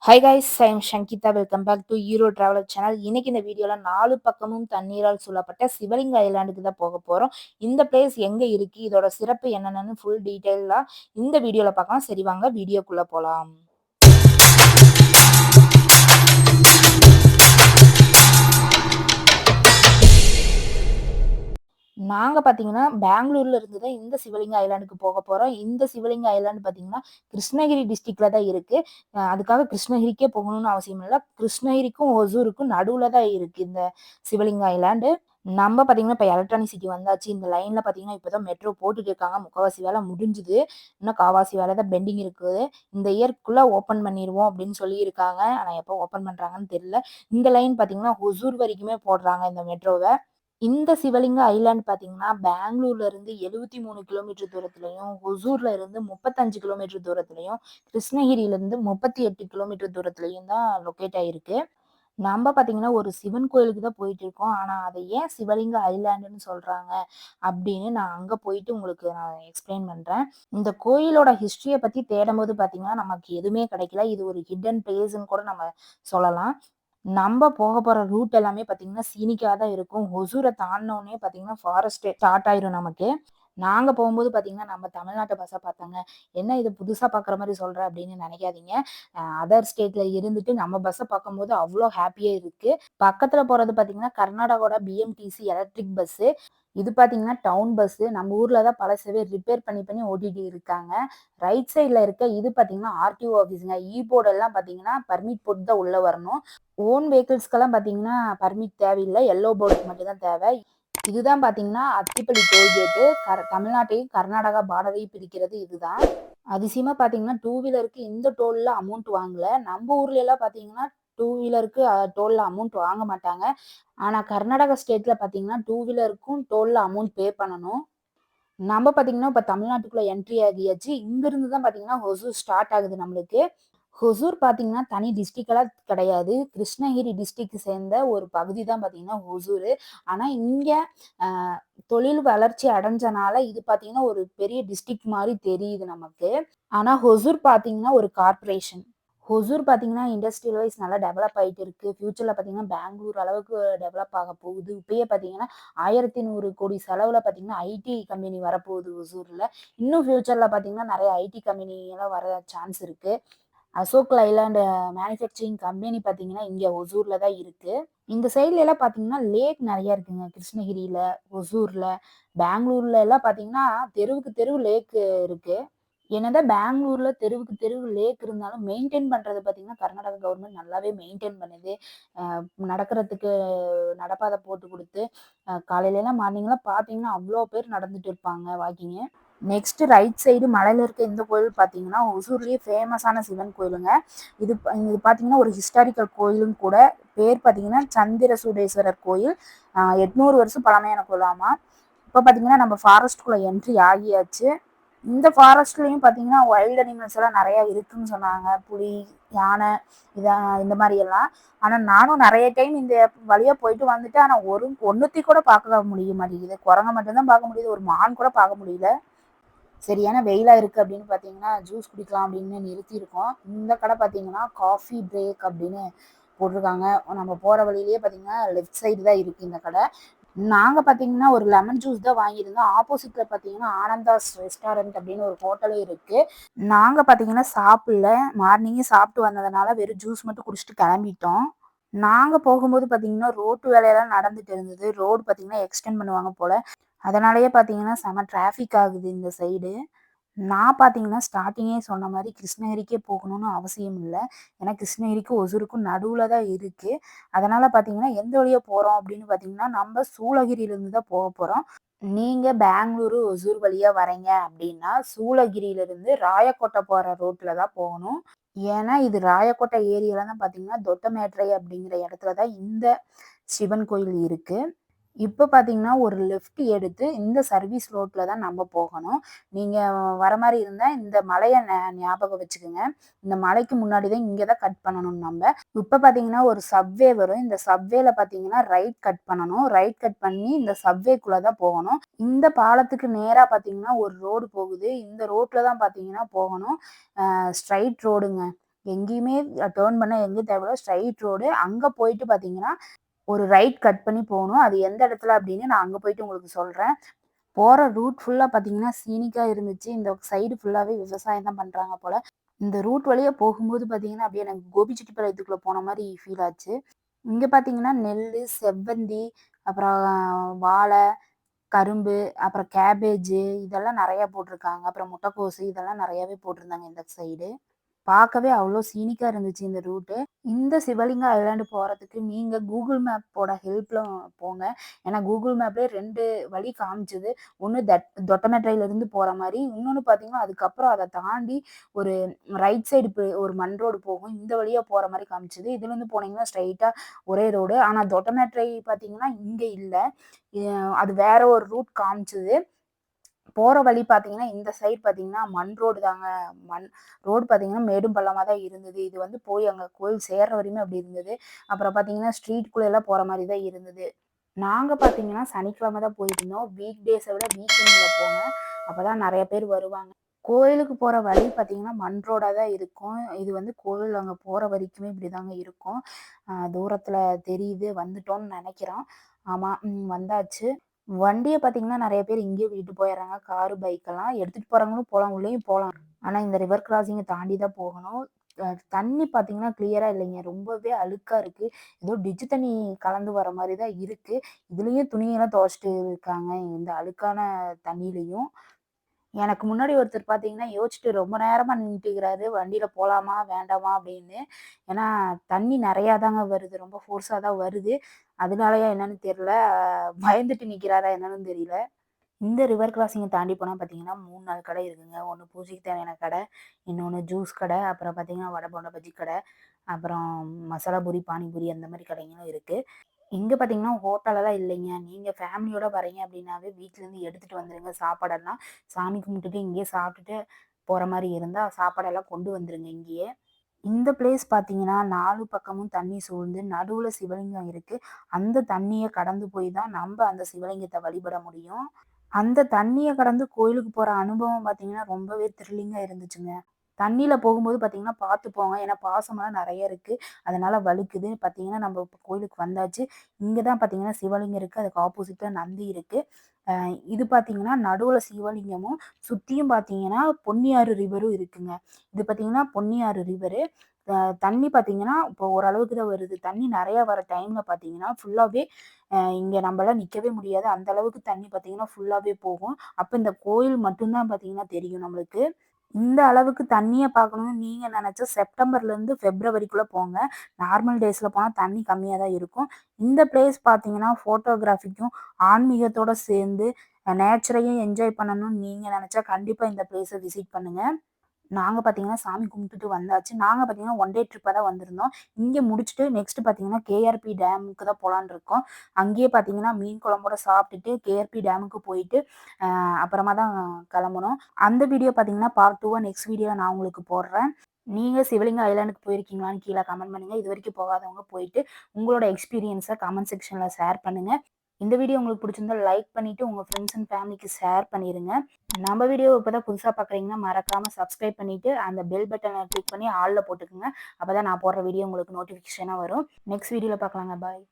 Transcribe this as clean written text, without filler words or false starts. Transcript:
Hi guys, I am Shankitha. Welcome back to ஈரோ traveller channel. இன்னைக்கு இந்த வீடியோல 4 பக்கமும் தண்ணீரால் சூழப்பட்ட சிவலிங்க ஐலாண்டுக்கு தான் போக போறோம். இந்த பிளேஸ் எங்க இருக்கு, இதோட சிறப்பு என்னென்னு ஃபுல் டீடைலா இந்த வீடியோல பார்க்கலாம். சரி வாங்க வீடியோக்குள்ள போலாம். நாங்க பார்த்தீங்கன்னா, பெங்களூர்ல இருந்து தான் இந்த சிவலிங்க ஐலாண்டுக்கு போக போறோம். இந்த சிவலிங்க ஐலாண்ட் பார்த்தீங்கன்னா, கிருஷ்ணகிரி டிஸ்ட்ரிக்ட்ல தான் இருக்கு. அதுக்காக கிருஷ்ணகிரிக்கே போகணும்னு அவசியம் இல்ல. கிருஷ்ணகிரிக்கும், ஒசூருக்கும் நடுவுல தான் இருக்கு இந்த சிவலிங்க ஐலாண்டு. நம்ம பார்த்தீங்கன்னா, இப்ப எலக்ட்ரானிக் சிட்டி வந்தாச்சு. இந்த லைன்ல பார்த்தீங்கன்னா, இப்ப தான் மெட்ரோ போட்டுட்டு இருக்காங்க. முக்காவாசி வேலை முடிஞ்சுது. இன்னும் காவாசி வேலை தான் பெண்டிங் இருக்குது. இந்த இயர்க்குள்ள ஓப்பன் பண்ணிருவோம் அப்படின்னு சொல்லியிருக்காங்க. ஆனா எப்போ ஓப்பன் பண்றாங்கன்னு தெரியல. இந்த லைன் பார்த்தீங்கன்னா, ஒசூர் வரைக்குமே போடுறாங்க இந்த மெட்ரோவ. இந்த சிவலிங்க ஐலாண்ட் பார்த்தீங்கன்னா, பெங்களூர்ல இருந்து 73 கிலோமீட்டர் தூரத்திலயும், ஒசூர்ல இருந்து 35 கிலோமீட்டர் தூரத்திலயும், கிருஷ்ணகிரியில இருந்து 38 கிலோமீட்டர் தூரத்திலயும் தான் லொக்கேட் ஆயிருக்கு. நம்ப பார்த்தீங்கன்னா, ஒரு சிவன் கோயிலுக்கு தான் போயிட்டு இருக்கோம். ஆனா, அத ஏன் சிவலிங்க ஐலாண்டுன்னு சொல்றாங்க அப்படின்னு நான் அங்க போயிட்டு உங்களுக்கு நான் எக்ஸ்பிளைன் பண்றேன். இந்த கோயிலோட ஹிஸ்டரிய பத்தி தேடும்போது பார்த்தீங்கன்னா, நமக்கு எதுவுமே கிடைக்கல. இது ஒரு ஹிட்டன் பிளேஸ்ன்னு கூட நம்ம சொல்லலாம். நம்ப போக போற ரூட் எல்லாமே பார்த்தீங்கன்னா, சீனிக்கா தான் இருக்கும். ஒசூர தாண்டுனோனே பார்த்தீங்கன்னா, ஃபாரஸ்ட் ஸ்டார்ட் ஆயிரும் நமக்கு. நாங்க போம்போது பார்த்தீங்கன்னா, நம்ம தமிழ்நாட்டு பஸ்ஸ பார்த்தோங்க. "என்ன இது புதுசா பார்க்குற மாரி சொல்ற?" அப்படின்னு நெனைக்காதீங்க. அதர் ஸ்டேட்ல இருந்துட்டு நம்ம பஸ்ஸ பார்க்கும்போது அவ்ளோ ஹேப்பியா இருக்கு. பக்கத்துல போறது பார்த்தீங்கன்னா, கர்நாடகாவோட பிஎம்டிசி எலக்ட்ரிக் பஸ்ஸு. இது பார்த்தீங்கன்னா, டவுன் பஸ்ஸு. நம்ம ஊர்ல தான் பழசவே ரிப்பேர் பண்ணி பண்ணி ஓட்டிட்டு இருக்காங்க. ரைட் சைட்ல இருக்க இது பார்த்தீங்கன்னா, ஆர்டிஓ ஆஃபீஸுங்க. போர்டு எல்லாம் பார்த்தீங்கன்னா, பர்மிட் போட்டு தான் உள்ள வரணும். ஓன் வெஹிக்கிள்ஸ்க்கெல்லாம் பார்த்தீங்கன்னா, பர்மிட் தேவையில்ல. எல்லோ போர்டுக்கு மட்டும் தான் தேவை. இதுதான் பார்த்தீங்கன்னா, அத்திப்பள்ளி டோல்கேட்டு. தமிழ்நாட்டையும் கர்நாடகா பார்டரையும் பிரிக்கிறது இதுதான். அதிசயமா பார்த்தீங்கன்னா, டூ வீலருக்கு இந்த டோல்ல அமௌண்ட் வாங்கல. நம்ம ஊர்லலாம் பார்த்தீங்கன்னா, டூ வீலருக்கு டோல்ல அமௌண்ட் வாங்க மாட்டாங்க. ஆனா, கர்நாடகா ஸ்டேட்ல பார்த்தீங்கன்னா, டூ வீலருக்கும் டோல்ல அமௌண்ட் பே பண்ணணும். நம்ம பார்த்தீங்கன்னா, இப்ப தமிழ்நாட்டுக்குள்ள என்ட்ரி ஆகியாச்சு. இங்கிருந்து தான் பார்த்தீங்கன்னா, ஹொசூர் ஸ்டார்ட் ஆகுது நம்மளுக்கு. ஹொசூர் பார்த்தீங்கன்னா, தனி டிஸ்ட்ரிக்ட்லாம் கிடையாது. கிருஷ்ணகிரி டிஸ்ட்ரிக்ட் சேர்ந்த ஒரு பகுதி தான் பார்த்தீங்கன்னா ஹொசூரு. ஆனா, இங்க அ தொழில் வளர்ச்சி அடைஞ்சனால, இது பார்த்தீங்கன்னா, ஒரு பெரிய டிஸ்ட்ரிக்ட் மாரி தெரியுது நமக்கு. ஆனா, ஹொசூர் பார்த்தீங்கன்னா, ஒரு கார்ப்பரேஷன். ஹொசூர் பார்த்தீங்கன்னா, இண்டஸ்ட்ரியல் வைஸ் நல்லா டெவலப் ஆயிட்டு இருக்கு. ஃபியூச்சர்ல பார்த்தீங்கன்னா, பெங்களூர் அளவுக்கு டெவலப் ஆக போகுது. இப்பயே பார்த்தீங்கன்னா, 1100 கோடி செலவுல பார்த்தீங்கன்னா, ஐடி கம்பெனி வரப்போகுது ஒசூர்ல. இன்னும் ஃபியூச்சர்ல பார்த்தீங்கன்னா, நெறைய ஐடி கம்பெனி எல்லாம் வர சான்ஸ் இருக்கு. அசோக் லைலாண்ட் மேனுஃபேக்சரிங் கம்பெனி பார்த்தீங்கன்னா, இங்க ஒசூர்ல தான் இருக்கு. இந்த சைட்ல எல்லாம் பார்த்தீங்கன்னா, லேக் நெறைய இருக்குங்க. கிருஷ்ணகிரியில, ஒசூர்ல, பெங்களூர்ல எல்லாம் பார்த்தீங்கன்னா, தெருவுக்கு தெருவு லேக் இருக்கு. என்னதான் பெங்களூர்ல தெருவுக்கு தெருவு லேக் இருந்தாலும், மெயின்டெயின் பண்றது பார்த்தீங்கன்னா, கர்நாடகா கவர்மெண்ட் நல்லாவே மெயின்டெயின் பண்ணுது. அ நடக்கிறதுக்கு நடப்பாதை போட்டு குடுத்து, காலையிலலாம் மார்னிங்லாம் பார்த்தீங்கன்னா, அவ்ளோ பேர் நடந்துட்டு இருப்பாங்க வாக்கிங்கு. நெக்ஸ்ட் ரைட் சைடு மலையில இருக்க இந்த கோயில் பார்த்தீங்கன்னா, ஒசூர்லயே ஃபேமஸான சிவன் கோயிலுங்க. இது பார்த்தீங்கன்னா, ஒரு ஹிஸ்டாரிக்கல் கோயிலும் கூட. பேர் பார்த்தீங்கன்னா, சந்திரசூடேஸ்வரர் கோயில். 800 வருஷம் பழமையான கோயிலாமா. இப்ப பார்த்தீங்கன்னா, நம்ம ஃபாரஸ்ட்குள்ள என்ட்ரி ஆகியாச்சு. இந்த ஃபாரஸ்ட்லயும் பார்த்தீங்கன்னா, வைல்ட் அனிமல்ஸ் எல்லாம் நெறைய இருக்குன்னு சொன்னாங்க. புலி, யானை இந்த மாரி எல்லாம். ஆனா நானும் நெறைய டைம் இந்த வழியா போயிட்டு வந்துட்டேன். ஆனா ஒண்ணுத்தையும் கூட பார்க்க முடிய மாட்டேங்குது. குரங்க மட்டும் தான் பார்க்க முடியுது. ஒரு மான் கூட பார்க்க முடியல. சரியான வெயிலா இருக்கு அப்படின்னு பார்த்தீங்கன்னா, ஜூஸ் குடிக்கலாம் அப்படின்னு நிறுத்தியிருக்கோம். இந்த கடை பார்த்தீங்கன்னா, காஃபி பிரேக் அப்படின்னு போட்டிருக்காங்க. நம்ம போற வழியிலேயே பார்த்தீங்கன்னா, லெஃப்ட் சைடு தான் இருக்கு இந்த கடை. நாங்க பார்த்தீங்கன்னா, ஒரு லெமன் ஜூஸ் தான் வாங்கியிருந்தோம். ஆப்போசிட்ல பார்த்தீங்கன்னா, ஆனந்தாஸ் ரெஸ்டாரண்ட் அப்படின்னு ஒரு ஹோட்டலும் இருக்கு. நாங்க பார்த்தீங்கன்னா சாப்பிடல. மார்னிங்கே சாப்பிட்டு வந்ததுனால வெறும் ஜூஸ் மட்டும் குடிச்சுட்டு கிளம்பிட்டோம். நாங்க போகும்போது பார்த்தீங்கன்னா, ரோட்டு வேலையெல்லாம் நடந்துட்டு இருந்தது. ரோடு பார்த்தீங்கன்னா, எக்ஸ்டெண்ட் பண்ணுவாங்க போல. அதனாலேயே பார்த்தீங்கன்னா, செம டிராஃபிக் ஆகுது இந்த சைடு. நான் பார்த்தீங்கன்னா, ஸ்டார்ட்டிங்கே சொன்ன மாரி கிருஷ்ணகிரிக்கே போகணும்னு அவசியம் இல்ல. ஏன்னா கிருஷ்ணகிரிக்கும், ஒசூருக்கும் நடுவுல தான் இருக்கு. அதனால பார்த்தீங்கன்னா, எந்த வழியா போறோம் அப்படின்னு பார்த்தீங்கன்னா, நம்ம சூளகிரியிலிருந்து தான் போறோம். நீங்க பெங்களூரு, ஒசூர் வழியா வரீங்க அப்படின்னா, சூளகிரியிலிருந்து ராயக்கோட்டை போற ரோட்ல தான் போகணும். ஏன்னா, இது ராயக்கோட்டை ஏரியால தான் பார்த்தீங்கன்னா, தொட்டமேட்ரை அப்படிங்கிற இடத்துல தான் இந்த சிவன் கோயில் இருக்கு. இப்ப பார்த்தீங்கன்னா, ஒரு லெஃப்ட் எடுத்து இந்த சர்வீஸ் ரோட்ல தான் நம்ம போகணும். நீங்க வர மாரி இருந்தா இந்த மலைய ஞாபகம் வச்சுக்கங்க. இந்த மலைக்கு முன்னாடி தான் இங்க தான் கட் பண்ணணும் நம்ப. இப்ப பார்த்தீங்கன்னா, ஒரு சப்வே வரும். இந்த சப்வேல பார்த்தீங்கன்னா, ரைட் கட் பண்ணணும். ரைட் கட் பண்ணி இந்த சப்வேக்குள்ள தான் போகணும். இந்த பாலத்துக்கு நேரா பார்த்தீங்கன்னா, ஒரு ரோடு போகுது. இந்த ரோட்ல தான் பார்த்தீங்கன்னா போகணும். ஸ்ட்ரைட் ரோடுங்க. எங்கேயுமே டர்ன் பண்ண எங்கேயும் தேவையில்ல. Straight road. அங்க போயிட்டு பார்த்தீங்கன்னா, ஒரு ரைட் கட் பண்ணி போணும். அது எந்த இடத்துல அப்படின்னு நான் அங்க போயிட்டு உங்களுக்கு சொல்றேன். போற ரூட் ஃபுல்லா பார்த்தீங்கன்னா, சீனிக்கா இருந்துச்சு. இந்த சைடு ஃபுல்லாவே விவசாயம் தான் பண்றாங்க போல. இந்த ரூட் வழியா போகும்போது பார்த்தீங்கன்னா, அப்படியே எனக்கு கோபிச்செட்டிப்பாளையத்துக்குள்ள போன மாரி ஃபீல் ஆச்சு. இங்க பார்த்தீங்கன்னா, நெல்லு, செவ்வந்தி, அப்புறம் வாழை, கரும்பு, அப்புறம் கேபேஜு இதெல்லாம் நெறையா போட்டிருக்காங்க. அப்புறம் முட்டைக்கோசு இதெல்லாம் நெறையாவே போட்டிருந்தாங்க இந்த சைடு. பார்க்கவே அவ்ளோ சீனிக்கா இருந்துச்சு இந்த ரூட்டு. இந்த சிவலிங்க ஐலாண்ட் போறதுக்கு நீங்க கூகுள் மேப்போட ஹெல்ப்ல போங்க. ஏன்னா கூகுள் மேப்லயே 2 வழி காமிச்சது. ஒண்ணு தொட்டமேட்டையிலிருந்து போற மாரி, இன்னொன்னு பார்த்தீங்கன்னா, அதுக்கப்புறம் அத தாண்டி ஒரு ரைட் சைடு ஒரு மண் ரோடு போகும். இந்த வழியா போற மாரி காமிச்சது. இதுலருந்து போனீங்கன்னா ஸ்ட்ரெய்ட்டா ஒரே ரோடு. ஆனா தொட்டமேட்டை பார்த்தீங்கன்னா, இங்க இல்ல. எ அது வேற ஒரு ரூட் காமிச்சது. போற வழி பார்த்தீங்கன்னா, இந்த சைட் பார்த்தீங்கன்னா, மண் ரோடு தாங்க. மண் ரோடு பார்த்தீங்கன்னா, மேடும் பள்ளமா தான் இருந்தது. இது வந்து போய் அங்க கோயில் சேர்ற வரையுமே அப்படி இருந்தது. அப்புறம் பார்த்தீங்கன்னா, ஸ்ட்ரீட்குள்ளலாம் போற மாரி தான் இருந்தது. நாங்க பார்த்தீங்கன்னா, சனிக்கிழமை தான் போயிருந்தோம். வீக் டேஸ விட வீக்கெண்ட்ல போங்க. அப்பதான் நெறைய பேர் வருவாங்க. கோயிலுக்கு போற வழி பார்த்தீங்கன்னா, மண் ரோடா தான் இருக்கும். இது வந்து கோவில் அங்க போற வரைக்குமே இப்படிதாங்க இருக்கும். தூரத்துல தெரியுது. வந்துட்டோம்னு நெனைக்கிறோம். ஆமா. வந்தாச்சு. வண்டிய பார்த்தீங்கன்னா, நெறைய பேர் இங்கேயே விட்டுட்டு போயிர்றாங்க. காரு, பைக்கெல்லாம். எடுத்துட்டு போறவங்களும் போலாம். உள்ளேயும் போலாம். ஆனா, இந்த ரிவர் கிராசிங்க தாண்டி தான் போகணும். அ தண்ணி பார்த்தீங்கன்னா, கிளியரா இல்லைங்க. ரொம்பவே அழுக்கா இருக்கு. ஏதோ டிட்ஜ் தண்ணி கலந்து வர மாரி தான் இருக்கு. இதுலயும் துணியெல்லாம் துவைச்சுட்டு இருக்காங்க. இந்த அழுக்கான தண்ணீலயும். எனக்கு முன்னாடி ஒருத்தர் பார்த்தீங்கன்னா, யோசிச்சுட்டு ரொம்ப நேரமா நின்னுட்டுருக்கிறாரு. வண்டியில போலாமா? வேண்டாமா? அப்படின்னு. ஏன்னா, தண்ணி நெறையா தாங்க வருது. ரொம்ப ஃபோர்ஸா தான் வருது. அதனாலயா என்னன்னு தெரியல. பயந்துட்டு நிக்கிறாரா என்னன்னு தெரியல. இந்த ரிவர் கிராசிங்க தாண்டி போனா பார்த்தீங்கன்னா, 3, 4 கடை இருக்குங்க. ஒண்ணு பூஜைக்கு தேவையான கடை, இன்னொன்னு ஜூஸ் கடை, அப்புறம் பார்த்தீங்கன்னா, வடை, போண்டா, பஜ்ஜி கடை, அப்புறம் மசாலா பூரி, பானிபூரி அந்த மாரி கடைங்களும் இருக்கு. இங்க பார்த்தீங்கன்னா, ஹோட்டலெல்லாம் இல்லைங்க. நீங்க ஃபேமிலியோட வரீங்க அப்படின்னாவே வீட்லருந்து எடுத்துட்டு வந்துருங்க சாப்பாடெல்லாம். சாமி கும்பிட்டுட்டு இங்கேயே சாப்பிட்டுட்டு போற மாரி இருந்தா, சாப்பாடெல்லாம் கொண்டு வந்துருங்க இங்கேயே. இந்த பிளேஸ் பார்த்தீங்கன்னா, 4 பக்கமும் தண்ணி சூழ்ந்து நடுவுல சிவலிங்கம் இருக்கு. அந்த தண்ணிய கடந்து போய் தான் நம்ப அந்த சிவலிங்கத்த வழிபட முடியும். அந்த தண்ணிய கடந்து கோயிலுக்கு போற அனுபவம் பார்த்தீங்கன்னா, ரொம்பவே த்ரில்லிங்கா இருந்துச்சுங்க. தண்ணீல போகும்போது பார்த்தீங்கன்னா, பார்த்து போங்க. ஏன்னா பாசமெல்லாம் நெறைய இருக்கு. அதனால வழுக்குது. பார்த்தீங்கன்னா, நம்ம இப்ப கோயிலுக்கு வந்தாச்சு. இங்க தான் பார்த்தீங்கன்னா, சிவலிங்கம் இருக்கு. அதுக்கு ஆப்போசிட்ல நந்தி இருக்கு. அ இது பார்த்தீங்கன்னா, நடுவுல சிவலிங்கமும், சுத்தியும் பார்த்தீங்கன்னா, பொன்னியாறு ரிவரும் இருக்குங்க. இது பார்த்தீங்கன்னா, பொன்னியாறு ரிவரு. அ தண்ணி பார்த்தீங்கன்னா, இப்போ ஓரளவுக்கு தான் வருது. தண்ணி நெறையா வர டைம்ல பார்த்தீங்கன்னா, ஃபுல்லாவே இங்க நம்பலாம் நிக்கவே முடியாது. அந்த அளவுக்கு தண்ணி பார்த்தீங்கன்னா, ஃபுல்லாவே போகும். அப்ப இந்த கோயில் மட்டும் தான் பார்த்தீங்கன்னா தெரியும் நம்மளுக்கு. இந்த அளவுக்கு தண்ணிய பார்க்கணும்னு நீங்க நெனச்சா செப்டம்பர்லேருந்து பிப்ரவரிக்குள்ள போங்க. நார்மல் டேஸ்ல போனா தண்ணி கம்மியா தான் இருக்கும். இந்த பிளேஸ் பார்த்தீங்கன்னா, ஃபோட்டோகிராஃபிக்கும், ஆன்மீகத்தோட சேர்ந்து நேச்சரையும் என்ஜாய் பண்ணணும்னு நீங்க நெனச்சா கண்டிப்பா இந்த பிளேஸ விசிட் பண்ணுங்க. நாங்க பார்த்தீங்கன்னா, சாமி கும்பிட்டுட்டு வந்தாச்சு. நாங்க பார்த்தீங்கன்னா, ஒன் டே ட்ரிப்பா தான் வந்திருந்தோம். இங்க முடிச்சுட்டு நெக்ஸ்ட் பார்த்தீங்கன்னா, கேஆர்பி டேமுக்கு தான் போலான்னு இருக்கோம். அங்கேயே பார்த்தீங்கன்னா, மீன் குழம்போட சாப்பிட்டுட்டு கேஆர்பி டேமுக்கு போயிட்டு, அப்புறமா தான் கிளம்பணும். அந்த வீடியோ பார்த்தீங்கன்னா, பார்ட் 2வா நெக்ஸ்ட் வீடியோல நான் உங்களுக்கு போடுறேன். நீங்க சிவலிங்க ஐலாண்டுக்கு போயிருக்கீங்களான்னு கீழ கமெண்ட் பண்ணுங்க. இதுவரைக்கும் போகாதவங்க போயிட்டு, உங்களோட எக்ஸ்பீரியன்ஸ கமெண்ட் செக்ஷன்ல ஷேர் பண்ணுங்க. இந்த வீடியோ உங்களுக்கு பிடிச்சிருந்தா லைக் பண்ணிட்டு, உங்க ஃப்ரெண்ட்ஸ் அண்ட் ஃபேமிலிக்கு ஷேர் பண்ணிருங்க. நம்ம வீடியோ இப்பதான் புதுசா பார்க்குறீங்கன்னா, மறக்காம சப்ஸ்கிரைப் பண்ணிட்டு, அந்த பெல் பட்டன கிளிக் பண்ணி ஆல்ல போட்டுக்கங்க. அப்பதான் நான் போடுற வீடியோ உங்களுக்கு நோட்டிஃபிகேஷனா வரும். நெக்ஸ்ட் வீடியோல பார்க்கலாங்க. பாய்.